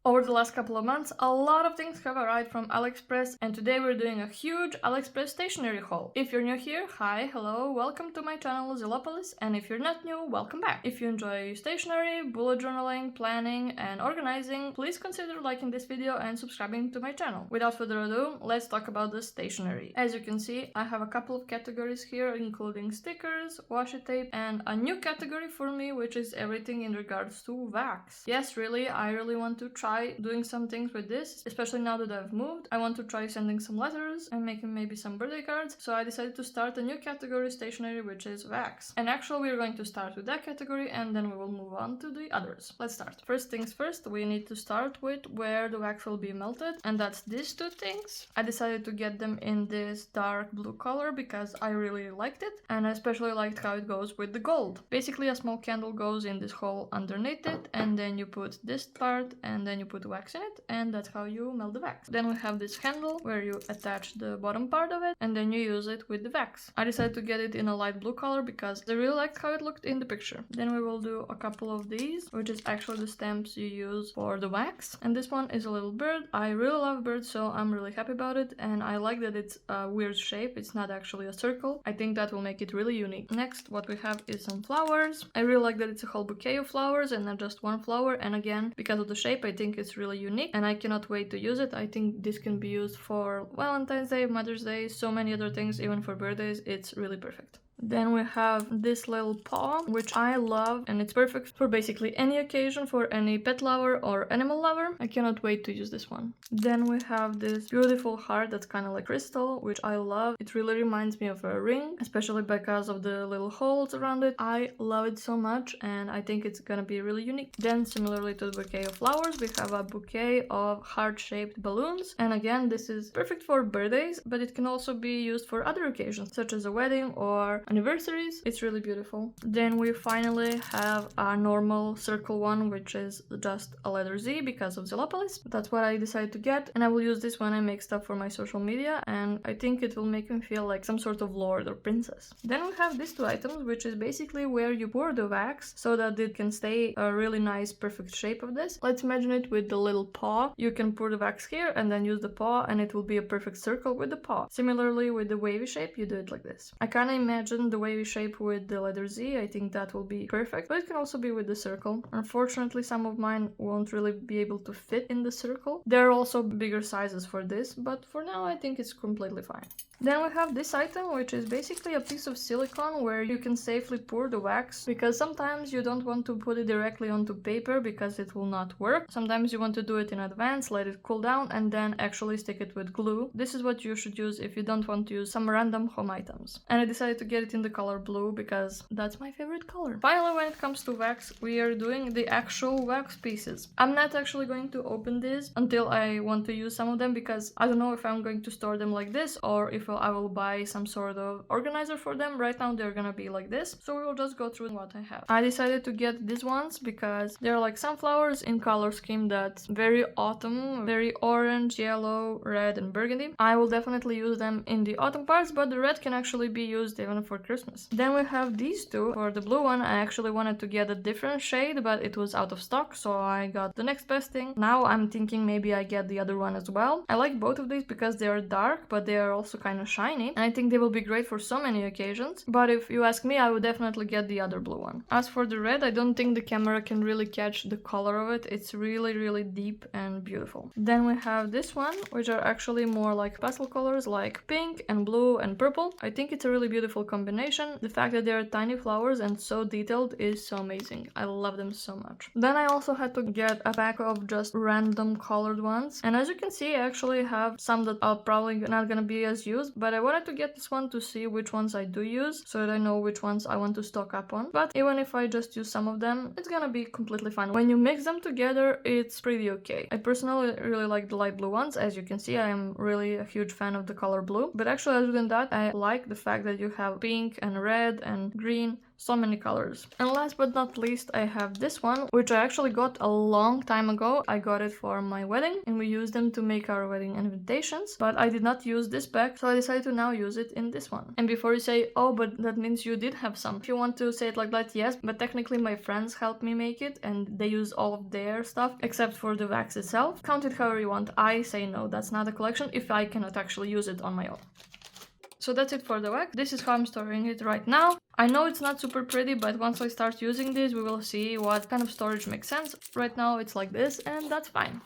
Over the last couple of months, a lot of things have arrived from AliExpress, and today we're doing a huge AliExpress stationery haul. If you're new here, hi, hello, welcome to my channel Zilopolis, and if you're not new, welcome back. If you enjoy stationery, bullet journaling, planning, and organizing, please consider liking this video and subscribing to my channel. Without further ado, let's talk about the stationery. As you can see, I have a couple of categories here, including stickers, washi tape, and a new category for me, which is everything in regards to wax. Yes, really, I really want to try doing some things with this, especially now that I've moved. I want to try sending some letters and making maybe some birthday cards, so I decided to start a new category stationery, which is wax. And actually we're going to start with that category and then we will move on to the others. Let's start. First things first, we need to start with where the wax will be melted, and that's these two things. I decided to get them in this dark blue color because I really liked it, and I especially liked how it goes with the gold. Basically a small candle goes in this hole underneath it, and then you put this part and then you put wax in it, and that's how you melt the wax. Then we have this handle where you attach the bottom part of it and then you use it with the wax. I decided to get it in a light blue color because I really liked how it looked in the picture. Then we will do a couple of these, which is actually the stamps you use for the wax, and this one is a little bird. I really love birds, so I'm really happy about it, and I like that it's a weird shape. It's not actually a circle. I think that will make it really unique. Next, what we have is some flowers. I really like that it's a whole bouquet of flowers and not just one flower, and again, because of the shape, I think it's really unique and I cannot wait to use it. I think this can be used for Valentine's Day, Mother's Day, so many other things, even for birthdays. It's really perfect. Then we have this little paw, which I love, and it's perfect for basically any occasion, for any pet lover or animal lover. I cannot wait to use this one. Then we have this beautiful heart that's kind of like crystal, which I love. It really reminds me of a ring, especially because of the little holes around it. I love it so much, and I think it's gonna be really unique. Then, similarly to the bouquet of flowers, we have a bouquet of heart-shaped balloons, and again, this is perfect for birthdays, but it can also be used for other occasions, such as a wedding or anniversaries. It's really beautiful. Then we finally have a normal circle one, which is just a letter Z because of Zilopolis. That's what I decided to get, and I will use this when I make stuff for my social media, and I think it will make me feel like some sort of lord or princess. Then we have these two items, which is basically where you pour the wax so that it can stay a really nice perfect shape of this. Let's imagine it with the little paw. You can pour the wax here and then use the paw, and it will be a perfect circle with the paw. Similarly with the wavy shape, you do it like this. I kind of imagine the wavy shape with the letter Z. I think that will be perfect, but it can also be with the circle. Unfortunately, some of mine won't really be able to fit in the circle. There are also bigger sizes for this, but for now I think it's completely fine. Then we have this item, which is basically a piece of silicone where you can safely pour the wax, because sometimes you don't want to put it directly onto paper because it will not work. Sometimes you want to do it in advance, let it cool down, and then actually stick it with glue. This is what you should use if you don't want to use some random home items. And I decided to get it in the color blue because that's my favorite color. Finally, when it comes to wax, we are doing the actual wax pieces. I'm not actually going to open these until I want to use some of them, because I don't know if I'm going to store them like this or if I will buy some sort of organizer for them. Right now they're gonna be like this, so we will just go through what I have. I decided to get these ones because they're like sunflowers in color scheme that's very autumn, very orange, yellow, red, and burgundy. I will definitely use them in the autumn parts, but the red can actually be used even for Christmas. Then we have these two. For the blue one, I actually wanted to get a different shade, but it was out of stock, so I got the next best thing. Now I'm thinking maybe I get the other one as well. I like both of these because they are dark, but they are also kind of shiny, and I think they will be great for so many occasions. But if you ask me, I would definitely get the other blue one. As for the red, I don't think the camera can really catch the color of it. It's really deep and beautiful. Then we have this one, which are actually more like pastel colors, like pink and blue and purple. I think it's a really beautiful combination. The fact that they are tiny flowers and so detailed is so amazing. I love them so much. Then I also had to get a pack of just random colored ones, and as you can see, I actually have some that are probably not gonna be as used, but I wanted to get this one to see which ones I do use, so that I know which ones I want to stock up on. But even if I just use some of them, it's gonna be completely fine. When you mix them together, it's pretty okay. I personally really like the light blue ones. As you can see, I am really a huge fan of the color blue, but actually other than that, I like the fact that you have pink pink and red and green, so many colors. And last but not least, I have this one, which I actually got a long time ago. I got it for my wedding and we used them to make our wedding invitations, but I did not use this pack, so I decided to now use it in this one. And before you say, oh, but that means you did have some. If you want to say it like that, yes, but technically my friends helped me make it and they use all of their stuff except for the wax itself. Count it however you want. I say no, that's not a collection if I cannot actually use it on my own. So that's it for the wax. This is how I'm storing it right now. I know it's not super pretty, but once I start using this, we will see what kind of storage makes sense. Right now it's like this, and that's fine.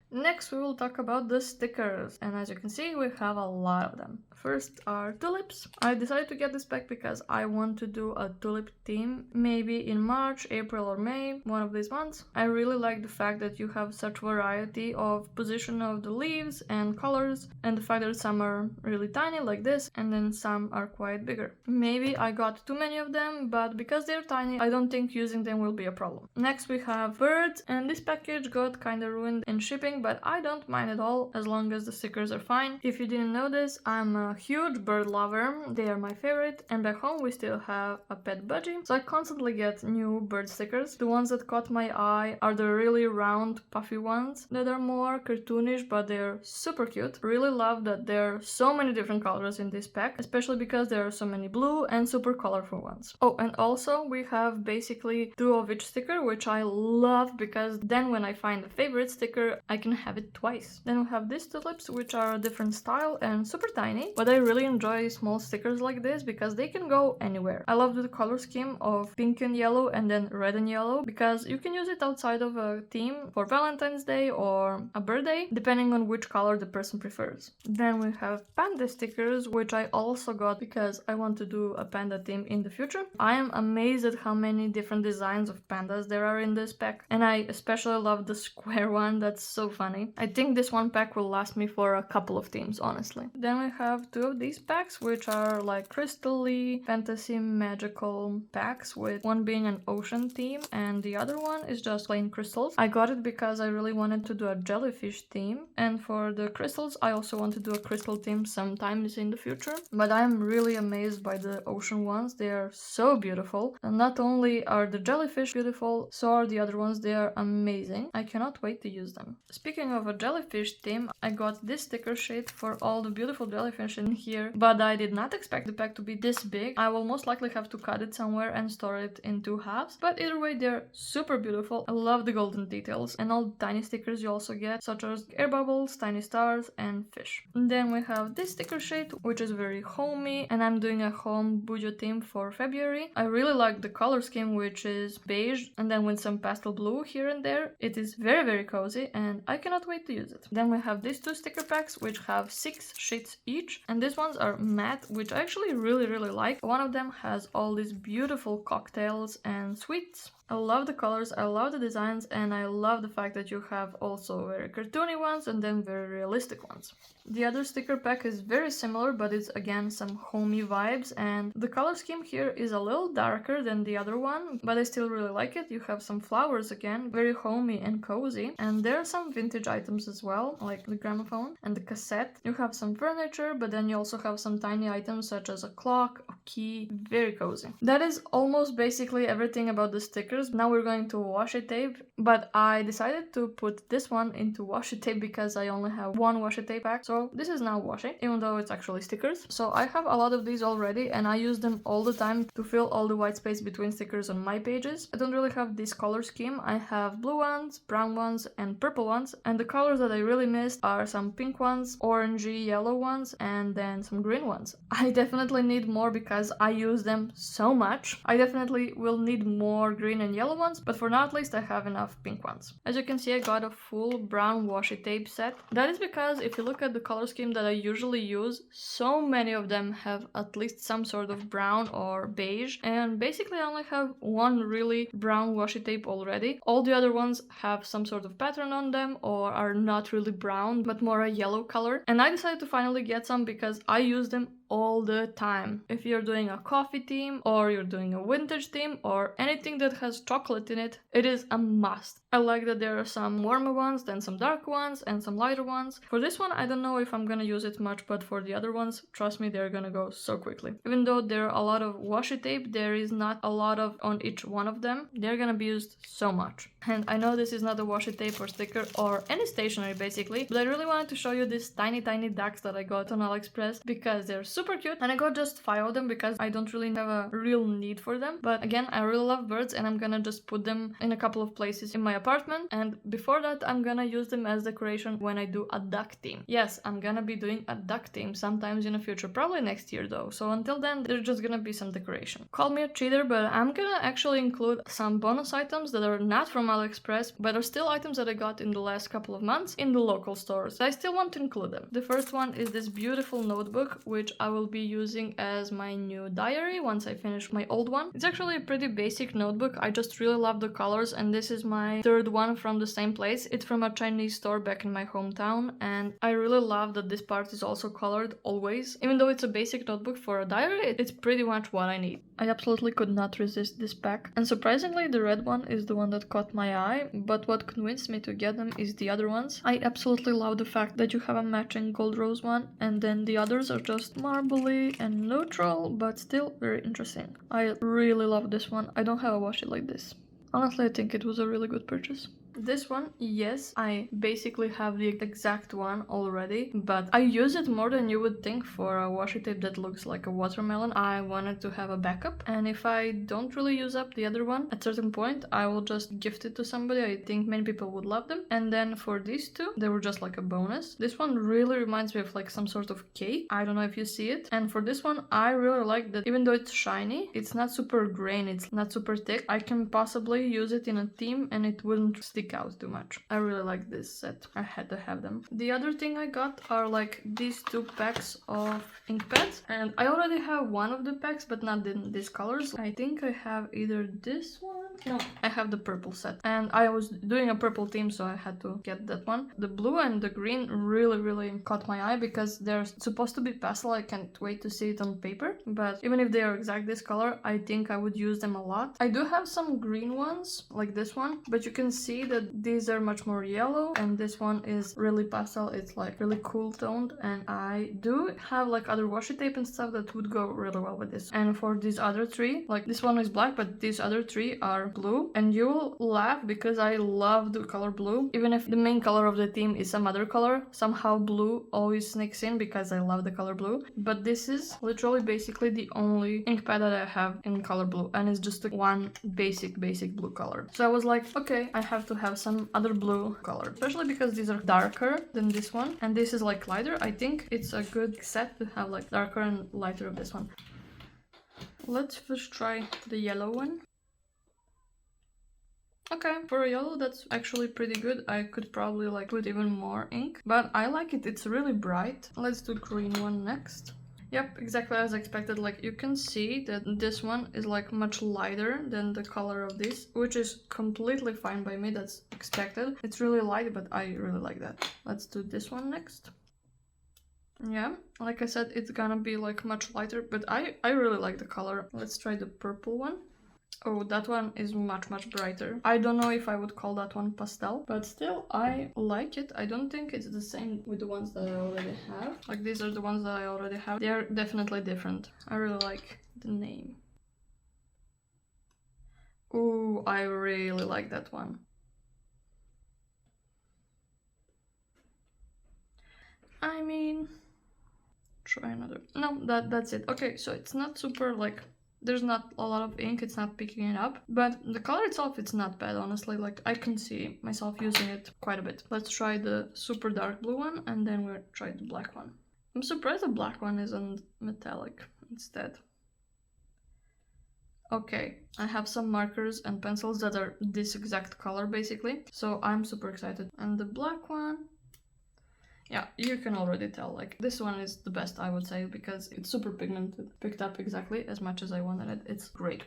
Next, we will talk about the stickers, and as you can see, we have a lot of them. First are tulips. I decided to get this pack because I want to do a tulip theme, maybe in March, April or May, one of these months. I really like the fact that you have such variety of position of the leaves and colors, and the fact that some are really tiny like this, and then some are quite bigger. Maybe I got too many of them, but because they're tiny, I don't think using them will be a problem. Next we have birds, and this package got kinda ruined in shipping, but I don't mind at all as long as the stickers are fine. If you didn't know this, I'm a huge bird lover, they are my favorite, and back home we still have a pet budgie, so I constantly get new bird stickers. The ones that caught my eye are the really round puffy ones that are more cartoonish, but they're super cute. Really love that there are so many different colors in this pack, especially because there are so many blue and super colorful ones. Oh, and also we have basically two of each sticker, which I love because then when I find a favorite sticker, I can have it twice. Then we have these tulips, which are a different style and super tiny, but I really enjoy small stickers like this because they can go anywhere. I love the color scheme of pink and yellow and then red and yellow because you can use it outside of a theme for Valentine's Day or a birthday, depending on which color the person prefers. Then we have panda stickers, which I also got because I want to do a panda theme in the future. I am amazed at how many different designs of pandas there are in this pack, and I especially love the square one. That's so funny. I think this one pack will last me for a couple of themes, honestly. Then we have two of these packs, which are like crystal-y, fantasy, magical packs, with one being an ocean theme and the other one is just plain crystals. I got it because I really wanted to do a jellyfish theme, and for the crystals I also want to do a crystal theme sometimes in the future. But I'm really amazed by the ocean ones. They are so beautiful, and not only are the jellyfish beautiful, so are the other ones. They are amazing. I cannot wait to use them. Speaking of a jellyfish theme, I got this sticker sheet for all the beautiful jellyfish in here, but I did not expect the pack to be this big. I will most likely have to cut it somewhere and store it in two halves, but either way they're super beautiful. I love the golden details and all the tiny stickers you also get, such as air bubbles, tiny stars and fish. And then we have this sticker sheet, which is very homey, and I'm doing a home bujo theme for February. I really like the color scheme, which is beige and then with some pastel blue here and there. It is very cozy and I cannot wait to use it. Then we have these two sticker packs, which have 6 sheets each, and these ones are matte, which I actually really like. One of them has all these beautiful cocktails and sweets. I love the colors, I love the designs, and I love the fact that you have also very cartoony ones and then very realistic ones. The other sticker pack is very similar, but it's again some homey vibes, and the color scheme here is a little darker than the other one, but I still really like it. You have some flowers again, very homey and cozy, and there are some vintage items as well, like the gramophone and the cassette. You have some furniture, but then you also have some tiny items such as a clock, a key, very cozy. That is almost basically everything about the stickers. Now we're going to washi tape, but I decided to put this one into washi tape because I only have one washi tape pack, so this is now washi, even though it's actually stickers. So I have a lot of these already and I use them all the time to fill all the white space between stickers on my pages. I don't really have this color scheme. I have blue ones, brown ones and purple ones, and the colors that I really missed are some pink ones, orangey yellow ones, and then some green ones. I definitely need more because I use them so much. I definitely will need more green and yellow ones, but for now at least I have enough pink ones. As you can see, I got a full brown washi tape set. That is because if you look at the color scheme that I usually use, so many of them have at least some sort of brown or beige, and basically I only have one really brown washi tape already. All the other ones have some sort of pattern on them or are not really brown but more a yellow color, and I decided to finally get some because I use them all the time. If you're doing a coffee theme or you're doing a vintage theme or anything that has chocolate in it, it is a must. I like that there are some warmer ones, then some dark ones, and some lighter ones. For this one, I don't know if I'm gonna use it much, but for the other ones, trust me, they're gonna go so quickly. Even though there are a lot of washi tape, there is not a lot of on each one of them. They're gonna be used so much. And I know this is not a washi tape or sticker or any stationery basically, but I really wanted to show you these tiny ducks that I got on AliExpress because they're super cute, and I got just 5 of them because I don't really have a real need for them. But again, I really love birds and I'm gonna just put them in a couple of places in my apartment, and before that I'm gonna use them as decoration when I do a duck theme. Yes, I'm gonna be doing a duck theme sometimes in the future, probably next year though, so until then there's just gonna be some decoration. Call me a cheater, but I'm gonna actually include some bonus items that are not from AliExpress but are still items that I got in the last couple of months in the local stores. I still want to include them. The first one is this beautiful notebook, which I will be using as my new diary once I finish my old one. It's actually a pretty basic notebook. I just really love the colors, and this is my third one from the same place. It's from a Chinese store back in my hometown, and I really love that this part is also colored always. Even though it's a basic notebook for a diary, it's pretty much what I need. I absolutely could not resist this pack, and surprisingly the red one is the one that caught my eye, but what convinced me to get them is the other ones. I absolutely love the fact that you have a matching gold rose one, and then the others are just marbly and neutral, but still very interesting. I really love this one. I don't have a washi like this. Honestly, I think it was a really good purchase. This one, yes, I basically have the exact one already, but I use it more than you would think for a washi tape that looks like a watermelon. I wanted to have a backup, and if I don't really use up the other one, at a certain point, I will just gift it to somebody. I think many people would love them. And then for these two, they were just like a bonus. This one really reminds me of like some sort of cake. I don't know if you see it. And for this one, I really like that even though it's shiny, it's not super grainy, it's not super thick. I can possibly use it in a theme and it wouldn't stick out too much. I really like this set. I had to have them. The other thing I got are like these 2 packs of ink pads, and I already have one of the packs but not in these colors. I think I have either this one. No, I have the purple set, and I was doing a purple theme, so I had to get that one. The blue and the green really caught my eye because they're supposed to be pastel. I can't wait to see it on paper, but even if they are exact this color, I think I would use them a lot. I do have some green ones like this one, but you can see that these are much more yellow, and this one is really pastel. It's like really cool toned, and I do have like other washi tape and stuff that would go really well with this. And for these other 3, like this one is black, but these other 3 are blue, and you will laugh because I love the color blue. Even if the main color of the theme is some other color, somehow blue always sneaks in because I love the color blue. But this is literally basically the only ink pad that I have in color blue, and it's just one basic blue color. So I was like, okay, I have to have some other blue color, especially because these are darker than this one, and this is like lighter. I think it's a good set to have like darker and lighter of this one. Let's first try the yellow one. Okay, for a yellow that's actually pretty good. I could probably like put even more ink, but I like it. It's really bright. Let's do green one next. Yep, exactly as expected. Like you can see that this one is like much lighter than the color of this, which is completely fine by me. That's expected. It's really light, but I really like that. Let's do this one next. Yeah, like I said, it's gonna be like much lighter, but I really like the color. Let's try the purple one. Oh, that one is much brighter. I don't know if I would call that one pastel, but still I like it. I don't think it's the same with the ones that I already have. Like these are the ones that I already have. They're definitely different. I really like the name. Ooh, I really like that one. I mean, try another. No, that's it. Okay, so it's not super like, there's not a lot of ink, it's not picking it up, but the color itself, it's not bad, honestly. Like I can see myself using it quite a bit. Let's try the super dark blue one, and then we'll try the black one. I'm surprised the black one isn't metallic instead. Okay, I have some markers and pencils that are this exact color basically, so I'm super excited. And the black one, yeah, you can already tell, like, this one is the best, I would say, because it's super pigmented. Picked up exactly as much as I wanted it. It's great.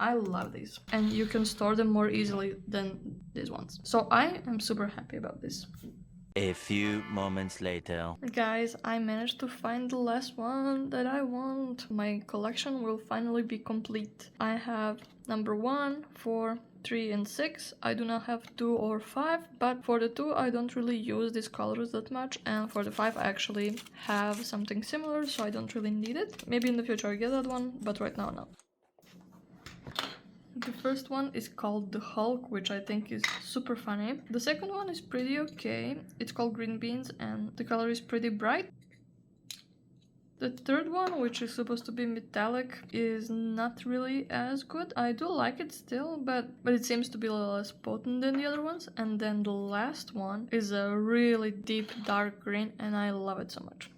I love these. And you can store them more easily than these ones. So I am super happy about this. A few moments later. Guys, I managed to find the last one that I want. My collection will finally be complete. I have number 1, 4, 3 and 6. I do not have 2 or 5, but for the 2 I don't really use these colors that much, and for the 5 I actually have something similar, so I don't really need it. Maybe in the future I get that one, but right now no. The first one is called The Hulk, which I think is super funny. The second one is pretty okay. It's called Green Beans and the color is pretty bright. The third one, which is supposed to be metallic, is not really as good. I do like it still, but it seems to be a little less potent than the other ones. And then the last one is a really deep dark green and I love it so much.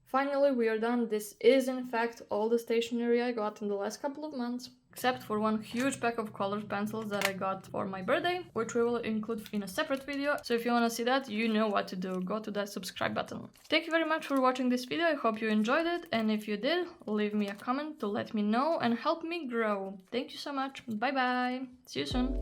Finally, we are done. This is in fact all the stationery I got in the last couple of months, except for one huge pack of colored pencils that I got for my birthday, which we will include in a separate video. So if you want to see that, you know what to do. Go to that subscribe button. Thank you very much for watching this video. I hope you enjoyed it, and if you did, leave me a comment to let me know and help me grow. Thank you so much. Bye bye. See you soon.